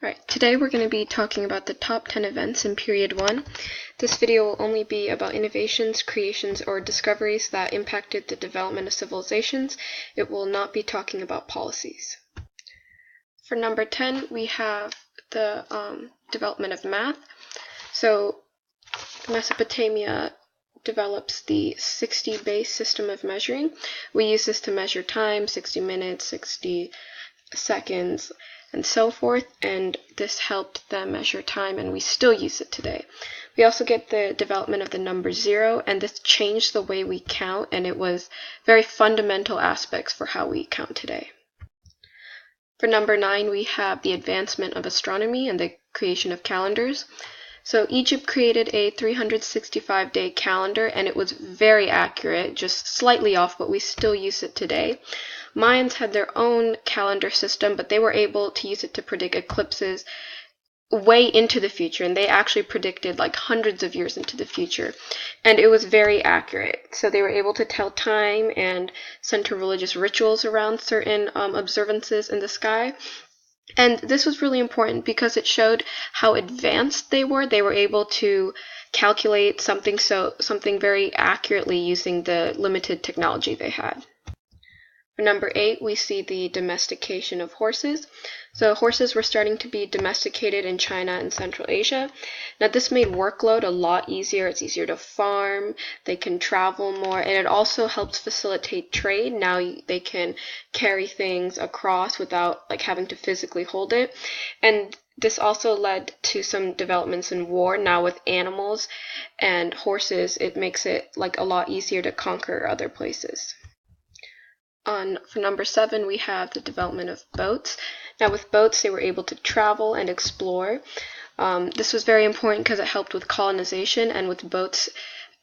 Alright, today we're going to be talking about the top 10 events in period 1. This video will only be about innovations, creations, or discoveries that impacted the development of civilizations. It will not be talking about policies. For number 10, we have the development of math. So Mesopotamia develops the 60-base system of measuring. We use this to measure time, 60 minutes, 60 seconds, and so forth, and this helped them measure time, and we still use it today. We also get the development of the number 0, and this changed the way we count, and it was very fundamental aspects for how we count today. For number 9, we have the advancement of astronomy and the creation of calendars. So Egypt created a 365-day calendar, and it was very accurate, just slightly off, but we still use it today. Mayans had their own calendar system, but they were able to use it to predict eclipses way into the future, and they actually predicted like hundreds of years into the future, and it was very accurate. So they were able to tell time and center religious rituals around certain observances in the sky. And this was really important because it showed how advanced they were. They were able to calculate something very accurately using the limited technology they had. For number 8, we see the domestication of horses. So horses were starting to be domesticated in China and Central Asia. Now this made workload a lot easier. It's easier to farm, they can travel more, and it also helps facilitate trade. Now they can carry things across without having to physically hold it. And this also led to some developments in war. Now with animals and horses, it makes it a lot easier to conquer other places. For number 7, we have the development of boats. Now with boats, they were able to travel and explore. This was very important because it helped with colonization, and with boats,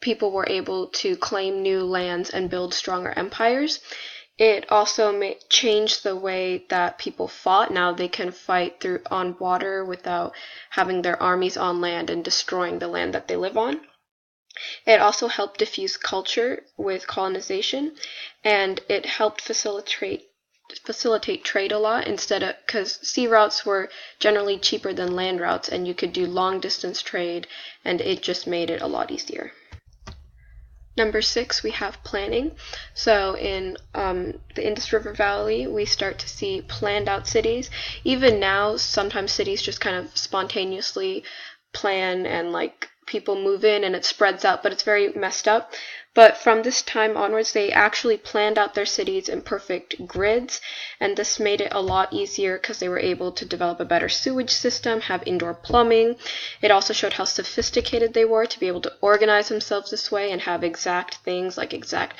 people were able to claim new lands and build stronger empires. It also changed the way that people fought. Now they can fight on water without having their armies on land and destroying the land that they live on. It also helped diffuse culture with colonization, and it helped facilitate trade a lot because sea routes were generally cheaper than land routes, and you could do long distance trade, and it just made it a lot easier. Number 6, we have planning. So in the Indus River Valley, we start to see planned out cities. Even now, sometimes cities just kind of spontaneously plan and people move in and it spreads out, but it's very messed up. But from this time onwards, they actually planned out their cities in perfect grids, and this made it a lot easier because they were able to develop a better sewage system, have indoor plumbing. It also showed how sophisticated they were to be able to organize themselves this way and have exact things like exact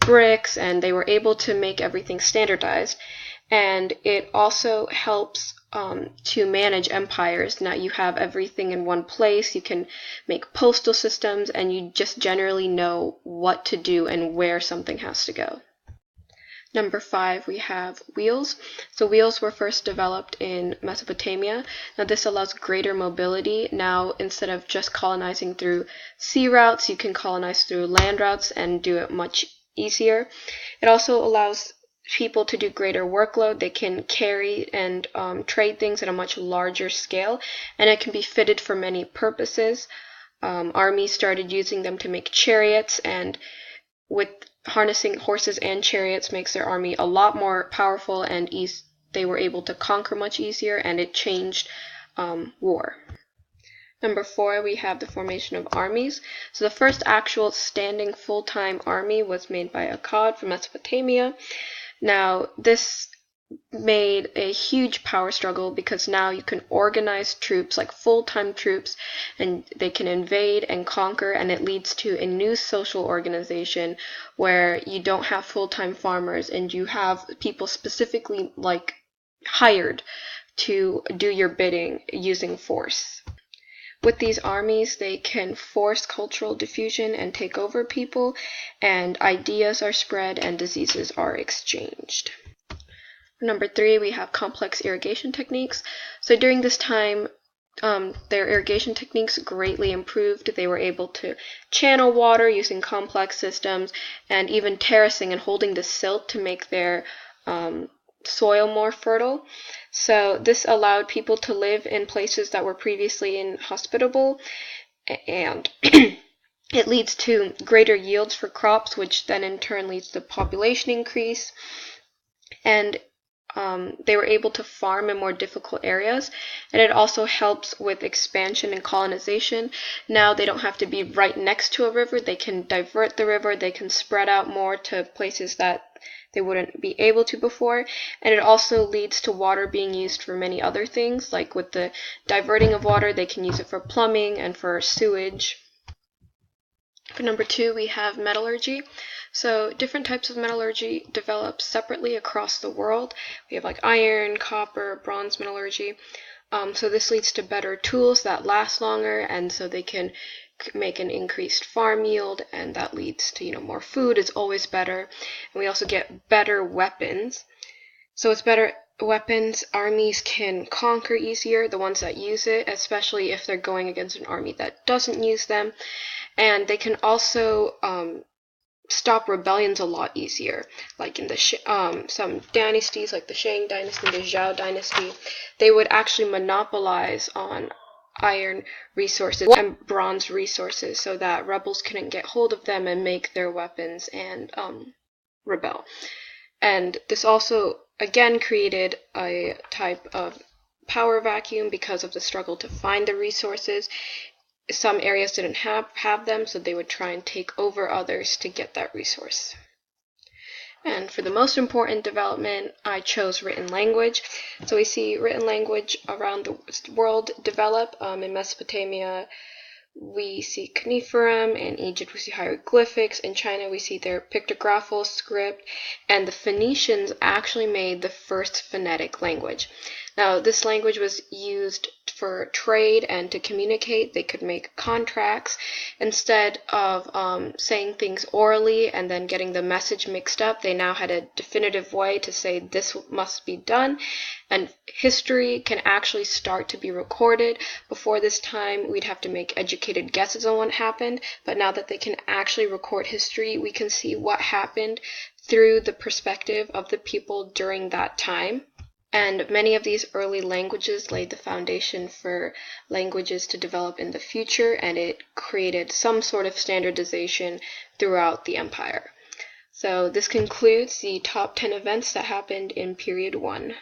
bricks, and they were able to make everything standardized. And it also helps to manage empires. Now you have everything in one place. You can make postal systems, and you just generally know what to do and where something has to go. Number 5, we have wheels. So wheels were first developed in Mesopotamia. Now this allows greater mobility. Now instead of just colonizing through sea routes, you can colonize through land routes and do it much easier. It also allows people to do greater workload. They can carry and trade things at a much larger scale, and it can be fitted for many purposes. Armies started using them to make chariots, and with harnessing horses and chariots makes their army a lot more powerful, and they were able to conquer much easier, and it changed war. Number 4, we have the formation of armies. So the first actual standing full-time army was made by Akkad from Mesopotamia. Now, this made a huge power struggle because now you can organize troops, full-time troops, and they can invade and conquer, and it leads to a new social organization where you don't have full-time farmers and you have people specifically hired to do your bidding using force. With these armies, they can force cultural diffusion and take over people, and ideas are spread and diseases are exchanged. Number 3, we have complex irrigation techniques. So during this time, their irrigation techniques greatly improved. They were able to channel water using complex systems, and even terracing and holding the silt to make their soil more fertile. So this allowed people to live in places that were previously inhospitable, and it leads to greater yields for crops, which then in turn leads to population increase. And they were able to farm in more difficult areas, and it also helps with expansion and colonization. Now they don't have to be right next to a river. They can divert the river. They can spread out more to places that they wouldn't be able to before. And it also leads to water being used for many other things, like with the diverting of water, they can use it for plumbing and for sewage. For number 2, we have metallurgy. So different types of metallurgy develop separately across the world. We have like iron, copper, bronze metallurgy. So this leads to better tools that last longer, and so they can make an increased farm yield, and that leads to, more food is always better. And we also get better weapons. So it's better weapons. Armies can conquer easier, the ones that use it, especially if they're going against an army that doesn't use them. And they can also stop rebellions a lot easier. Like in the some dynasties, like the Shang dynasty, the Zhao dynasty, they would actually monopolize on iron resources and bronze resources so that rebels couldn't get hold of them and make their weapons and rebel. And this also, again, created a type of power vacuum because of the struggle to find the resources. Some areas didn't have them, so they would try and take over others to get that resource. And for the most important development, I chose written language. So we see written language around the world develop. In Mesopotamia, we see cuneiform. In Egypt, we see hieroglyphics. In China, we see their pictographical script. And the Phoenicians actually made the first phonetic language. Now, this language was used for trade and to communicate. They could make contracts instead of saying things orally and then getting the message mixed up. They now had a definitive way to say this must be done, and history can actually start to be recorded. Before this time, we'd have to make educated guesses on what happened, but now that they can actually record history, we can see what happened through the perspective of the people during that time. And many of these early languages laid the foundation for languages to develop in the future, and it created some sort of standardization throughout the empire. So this concludes the top 10 events that happened in period 1.